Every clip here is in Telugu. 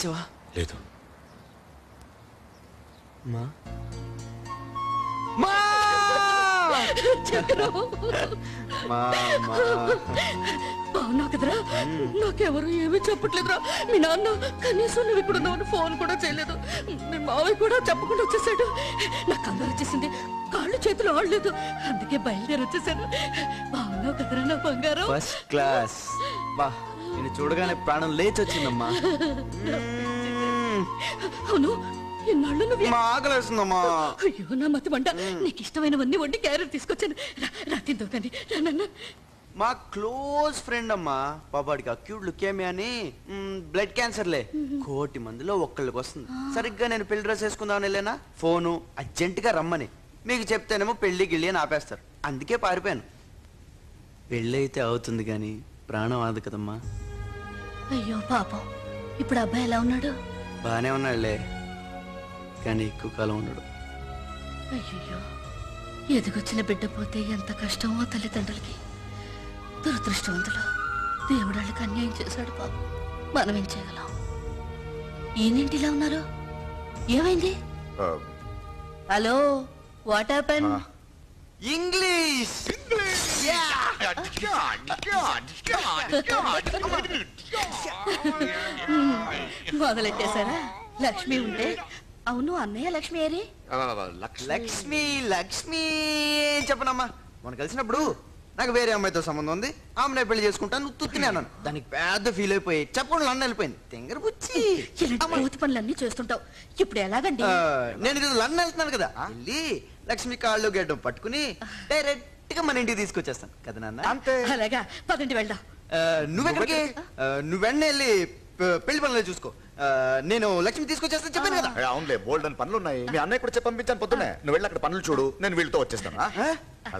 చేసావా? లేదు. మా బాగున్నావు కదరా? నాకెవరు ఏమీ చెప్పట్లేదురా. మీ నాన్న కనీసం నువ్వు ఇక్కడ ఉన్నావు ఫోన్ కూడా చేయలేదు. మీ మావయ్య కూడా చెప్పకుండా వచ్చేసాడు. నాకు అందరూ వచ్చేసింది, కాళ్ళు చేతులు ఆడలేదు, అందుకే బయలుదేరి వచ్చేసాను. బాగున్నావు కదరా నా బంగారం? First class. బా నేను చూడగానే ప్రాణం లేచి వచ్చిందమ్మా. అవును, ఎన్నాళ్ళు నువ్వు ఆకలేస్తుందమ్మా. అయ్యో నా మతి మంట. నీకు ఇష్టమైనవన్నీ వండి క్యారెట్ తీసుకొచ్చాను, తిందో కానీ. మా క్లోజ్ ఫ్రెండ్ అమ్మా, పాపాడికి అక్యూట్ లుకేమియా అని బ్లడ్ క్యాన్సర్లే. 1,000,000 మందిలో ఒక్కళ్ళకి వస్తుంది. సరిగ్గా నేను పెళ్లి డ్రెస్ వేసుకుందామని వెళ్ళానా, ఫోను అర్జెంటుగా రమ్మని. మీకు చెప్తేనేమో పెళ్లి గిళ్ళి అని ఆపేస్తారు, అందుకే పారిపోయాను. పెళ్ళి అయితే అవుతుంది కానీ ప్రాణం ఆదు కదమ్మా. అయ్యో పాపం, ఇప్పుడు అబ్బాయి ఎలా ఉన్నాడు? బానే ఉన్నాడులే, కానీ ఎక్కువ కాలం ఉన్నాడు. అయ్యో, ఎదిగొచ్చిన బిడ్డ పోతే ఎంత కష్టమో తల్లిదండ్రులకి. దురదృష్టవంతులు, దేవుడు వాళ్ళకి అన్యాయం చేశాడు పాపం. మనం ఏం చేయగలం? ఈయనేంటి ఇలా ఉన్నారు? ఏమైంది? Hello, what happen? ఇంగ్లీష్. మొదలెట్టేశారా? లక్ష్మి ఉంటే. అవును, అన్నయ్య లక్ష్మి ఏరి? లక్ష్మి లక్ష్మి చెప్పనమ్మా. మనం కలిసినప్పుడు నాకు వేరే అమ్మాయితో సంబంధం ఉంది, ఆమెనే పెళ్లి చేసుకుంటాను, నువ్వు తుత్తినే అన్నాను. దానికి పెద్ద ఫీల్ అయిపోయి చెప్పకుండా నన్ను వెళ్ళిపోయింది. తెంగర బుచ్చి పూతి పనులన్నీ చేస్తుంటావు, ఇప్పుడు ఎలాగండి? నేను ఇది లండన్ వెళ్తున్నాను కదా, వెళ్ళి లక్ష్మి కాళ్ళు గడ్డం పట్టుకుని డైరెక్ట్ గా మన ఇంటికి తీసుకొచ్చేస్తాను కదా నాన్న. అలాగా, పదండి వెళ్దాం. నువ్వెక్కడికి? నువ్వు వెంటనే వెళ్ళి పెళ్లి పనులు చూసుకో, నేను లక్ష్మి తీసుకొచ్చేస్తా చెప్పాను కదా. అవునులే, బోల్డ్ అని పనులు ఉన్నాయి. మీ అన్నయ్య కూడా చెప్పి పంపించాను పొద్దునే. నువ్వు వెళ్ళి అక్కడ పనులు చూడు, నేను వీళ్ళతో వచ్చేస్తాను.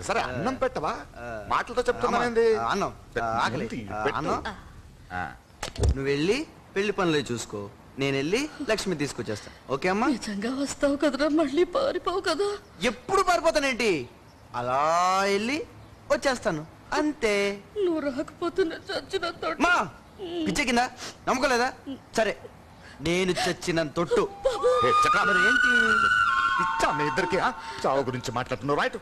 సరే, అన్నం పెట్టవా? మాటలతో చెప్తున్నానండి. అన్నం ఆకలి. అన్నం నువ్వు వెళ్ళి పెళ్లి పనులు చూసుకో, నేను వెళ్ళి లక్ష్మి తీసుకొచ్చేస్తాను. ఓకే అమ్మా? నిజంగా వస్తావు కదరా? మళ్ళీ పారిపోవు కదా? ఎప్పుడు పారిపోతానేంటి, అలా వెళ్ళి వచ్చేస్తాను అంతే. నువ్వు రాకపోతే చచ్చినంత మా పిచ్చ కింద నమ్మకలేదా? సరే, నేను చచ్చిన తొట్టు. ఏంటి పిచ్చా మీ ఇద్దరికి? చావు గురించి మాట్లాడుతున్నావు. రైట్,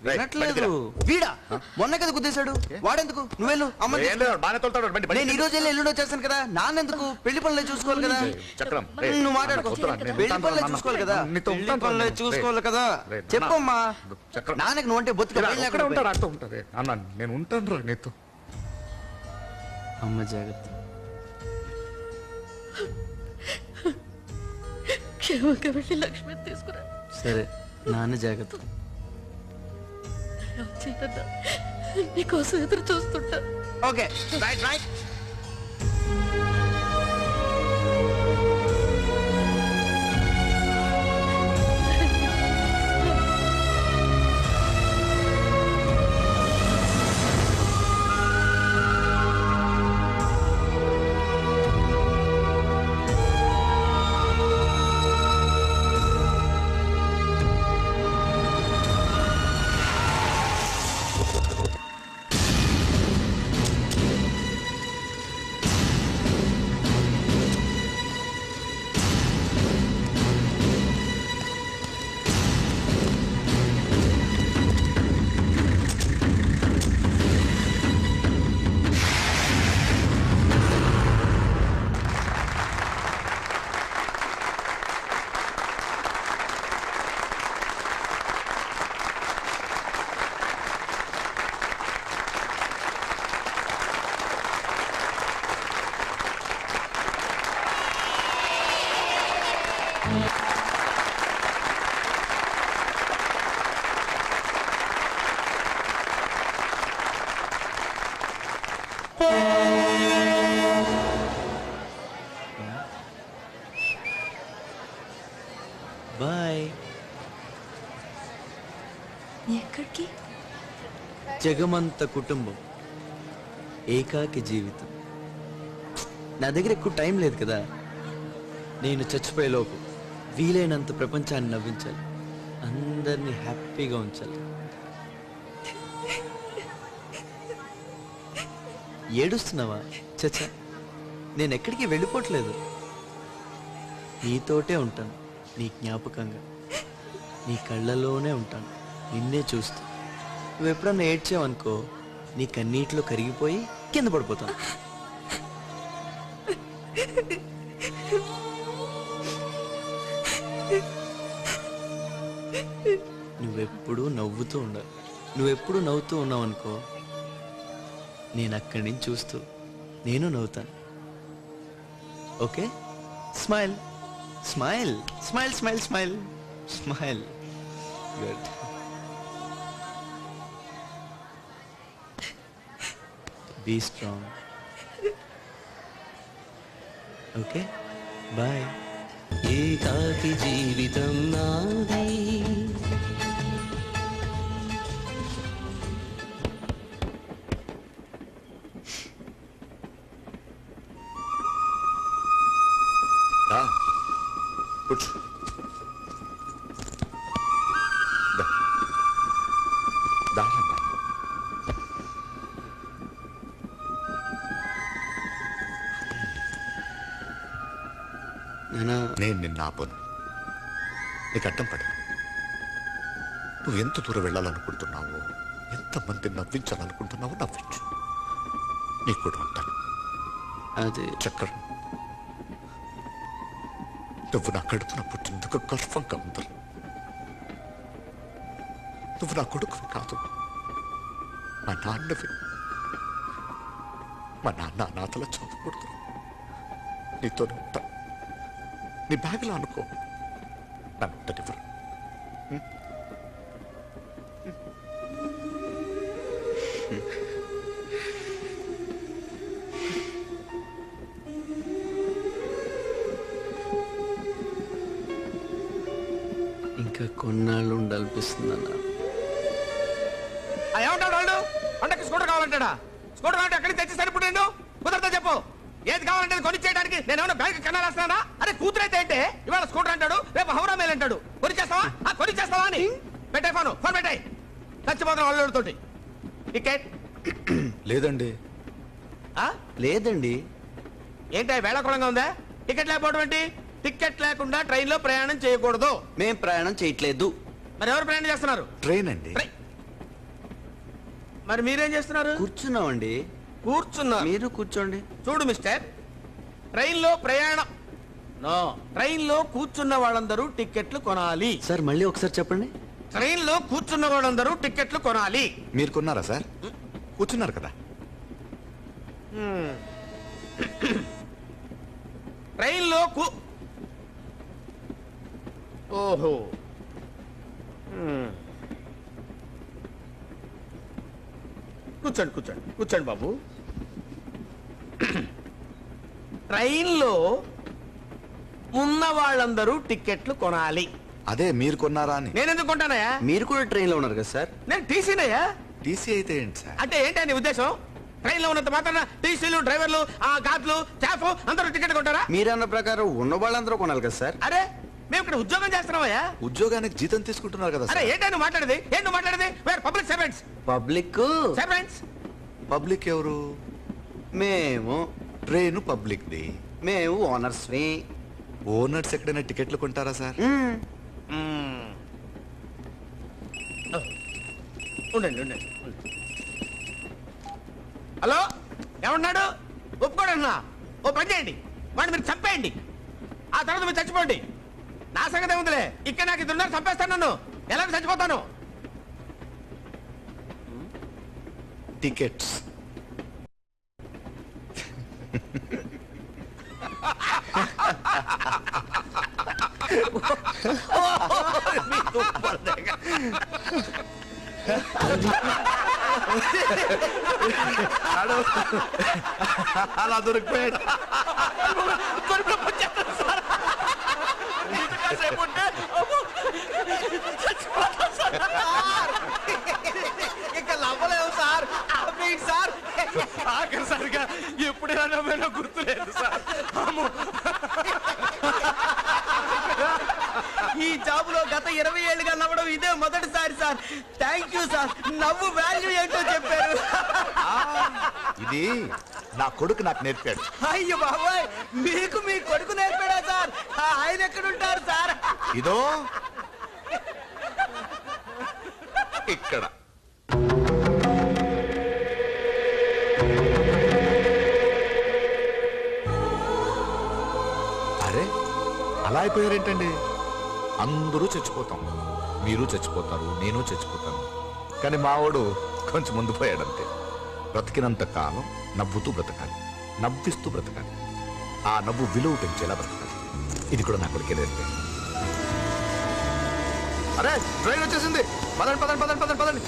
వినట్లేదు. వీడా మొన్న కదా గుద్దేశాడు, వాడెందుకు? నువ్వెళ్ళు. అమ్మ నేను ఈ రోజు వెళ్ళి ఎల్లుండి వచ్చేస్తాను కదా. నాన్నెందుకు? పెళ్లి పనులు చూసుకోవాలి కదా. చక్రం, నువ్వు మాట్లాడుకో. పెళ్లి పనులు చూసుకోవాలి కదా, పెళ్లి పనులు చూసుకోవాలి కదా. చెప్పమ్మా. నాన్నకి నువ్వు అంటే బొత్తుగా ఉంటది అన్న. నేను ఉంటాను రా నీతో. అమ్మ జాగ్రత్త. క్షేమంగా వెళ్ళి లక్ష్మి తీసుకురా. సరే, నాన్న జాగ్రత్త. నీకోసం ఎదురు చూస్తుంటా. Okay, right right. బాయ్. ఎక్కడికి? జగమంత కుటుంబం, ఏకాకి జీవితం. నా దగ్గర ఎక్కువ టైం లేదు కదా. నేను చచ్చిపోయేలోపు వీలైనంత ప్రపంచాన్ని నవ్వించాలి, అందరినీ హ్యాపీగా ఉంచాలి. ఏడుస్తున్నావా? చచ్చా, నేను ఎక్కడికి వెళ్ళిపోవట్లేదు. నీతోటే ఉంటాను, నీ జ్ఞాపకంగా. నీ కళ్ళలోనే ఉంటాను, నిన్నే చూస్తూ. నువ్వు ఎప్పుడన్నా ఏడ్చావనుకో, నీ కన్నీటిలో కరిగిపోయి కింద పడిపోతాను. నువ్వెప్పుడు నవ్వుతూ ఉండాలి. నువ్వెప్పుడు నవ్వుతూ ఉన్నావు అనుకో, నేను అక్కడి నుంచి చూస్తూ నేను నవ్వుతాను. Okay? Smile smile smile smile smile smile. Good. Be strong. Okay, bye. ఏకాకి జీవితం నాది. కూర్చో. దా. దారమ్మా. నానా, నేను నిన్న ఆపను, నీకు అడ్డం పడను. నువ్వు ఎంత దూరం వెళ్ళాలనుకుంటున్నావో, ఎంతమంది నవ్వించాలనుకుంటున్నావో నవ్వించు. నీకు కూడా ఉంటాను. అది చక్రం, నువ్వు నా కడుపున పుట్టినందుకు గర్వంగా ఉంది. నువ్వు నా కొడుకువి కాదు, మా నాన్నవి. మా నాన్న అనాథలా చదువుకూడదు. నీతోనే ఉంటా. నీ బ్యాగ్లో అనుకో, నన్ను ఉండనివ్వరు. ఇంకా కొన్నాళ్ళు ఉండాలనిపిస్తుంది అన్న. ఏమంటాడు వాళ్ళు? పంటకి స్కూటర్ కావాలంటాడా? స్కూటర్ కావాలంటే ఎక్కడికి తెచ్చిస్తాను ఇప్పుడు నేను? కుదరదా చెప్పు. ఏది కావాలంటే కొనిచ్చేయడానికి నేను ఏమన్నా బ్యాంక్ కన్నాలేస్తానా? అరే కూతురైతే ఏంటే ఇవాళ స్కూటర్ అంటాడు, రేపు హౌరా మేలు అంటాడు. కొనిచ్చేస్తావా? కొనిచ్చేస్తావా అని పెట్టాయి. ఫోన్ పెట్టాయి. చచ్చిపోతాను వాళ్ళతోటి. టికెట్ లేదండి. లేదండి. ఏంటి వేళకోళంగా ఉందా? టికెట్ లేకపోవడం ఏంటి? టికెట్ లేకుండా ట్రైన్ లో ప్రయాణం చేయకూడదు. మేం ప్రయాణం చేయట్లేదు. మరి ఎవరు ప్రయాణం చేస్తున్నారు? ట్రైన్ అండి. మరి మీరేం చేస్తున్నారు? కూర్చున్నామండి. కూర్చున్నారు. మీరు కూర్చోండి. చూడు మిస్టర్, ట్రైన్ లో ప్రయాణం నో, ట్రైన్ లో కూర్చున్న వాళ్ళందరూ టికెట్లు కొనాలి. సార్ మళ్ళీ ఒకసారి చెప్పండి. ట్రైన్ లో కూర్చున్న వాళ్ళందరూ టికెట్లు కొనాలి. మీరు కొన్నారా సార్? కూర్చున్నారు కదా. ట్రైన్ లో ఓహో కూర్చోండి కూర్చోండి కూర్చోండి బాబు. ట్రైన్ లో ఉన్న వాళ్ళందరూ టికెట్లు కొనాలి. అదే మీరు కొన్నారా అని. నేను ఎందుకు కొంటానయ్యా? మీరు కూడా ట్రైన్ లో ఉన్నారు కదా సార్? నేను టీసీనయ్యా. టీసీ అయితే ఏంటి సార్? అంటే ఏంటి నీ ఉద్దేశం? ట్రైన్ లో ఉన్నంత మాత్రాన టీసీలు, డ్రైవర్లు, గార్డ్లు, స్టాఫ్ అందరూ టికెట్ కొంటారా? మీరన్న ప్రకారం ఉన్న వాళ్ళందరూ కొనాలి కదా సార్? అరే మేము ఇక్కడ ఉద్యోగం చేస్తున్నామయ్యా. ఉద్యోగానికి జీతం తీసుకుంటున్నారు కదా అరే సార్. ఏంటో మాట్లాడేది? ఏంటో మాట్లాడేది? Wear public servants. Public servants public ఎవరు? మేము. Train public the. మేము ఓనర్స్. ఓనర్స్ ఎక్కడైనా టికెట్లు కొంటారా సార్? ఉండండి ఉండండి. హలో, ఏమన్నాడు? ఒప్పుకోడన్నా. ఓ పని చేయండి, వాడిని మీరు చంపేయండి. ఆ తర్వాత మీరు చచ్చిపోండి. నా సంగతి ఏముందిలే. ఇక్కడ నాకు ఇది ఉన్నారు, చంపేస్తాను. నన్ను ఎలాగ చచ్చిపోతాను. టికెట్స్. అలా దొరికిపోయాడు. ఇంకా నవ్వలేవు సార్. సార్ ఆఖరిసారిగా ఎప్పుడైనా నవ్వేనో గుర్తులేదు సార్. ఈ జాబులో గత 20 ఏళ్ళుగా నవ్వడం ఇదే మొదటిసారి సార్. Thank you sir. నవ్వు వాల్యూ ఏంటో చెప్పారు. ఇది నా కొడుకు నాకు నేర్పాడు. అయ్యో బాబాయ్, మీకు మీ కొడుకు నేర్పాడా సార్? ఆయన ఎక్కడుంటారు సార్? ఇదో ఇక్కడ. అరే అలా అయిపోయారేంటండి? అందరూ చచ్చిపోతాం, మీరు చచ్చిపోతారు, నేను చచ్చిపోతాను. కానీ మావాడు కొంచెం ముందు పోయాడంతే. బ్రతికినంత కాలం నవ్వుతూ బ్రతకాలి, నవ్విస్తూ బ్రతకాలి, ఆ నవ్వు విలువ పెంచేలా బ్రతకాలి. ఇది కూడా నా కొడుకే నేర్పాడు. అరే ట్రైన్ వచ్చేసింది, పదండి పదండి పదండి పదండి పదండి.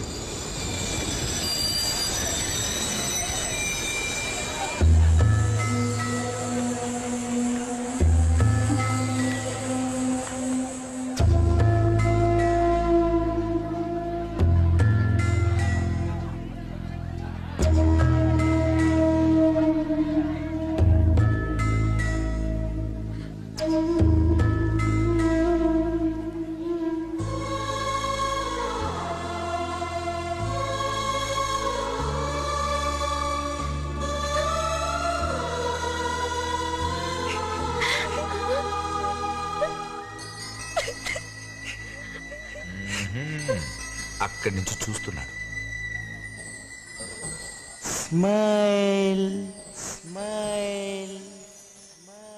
అక్కడి నుంచి చూస్తున్నాడు. Smile smile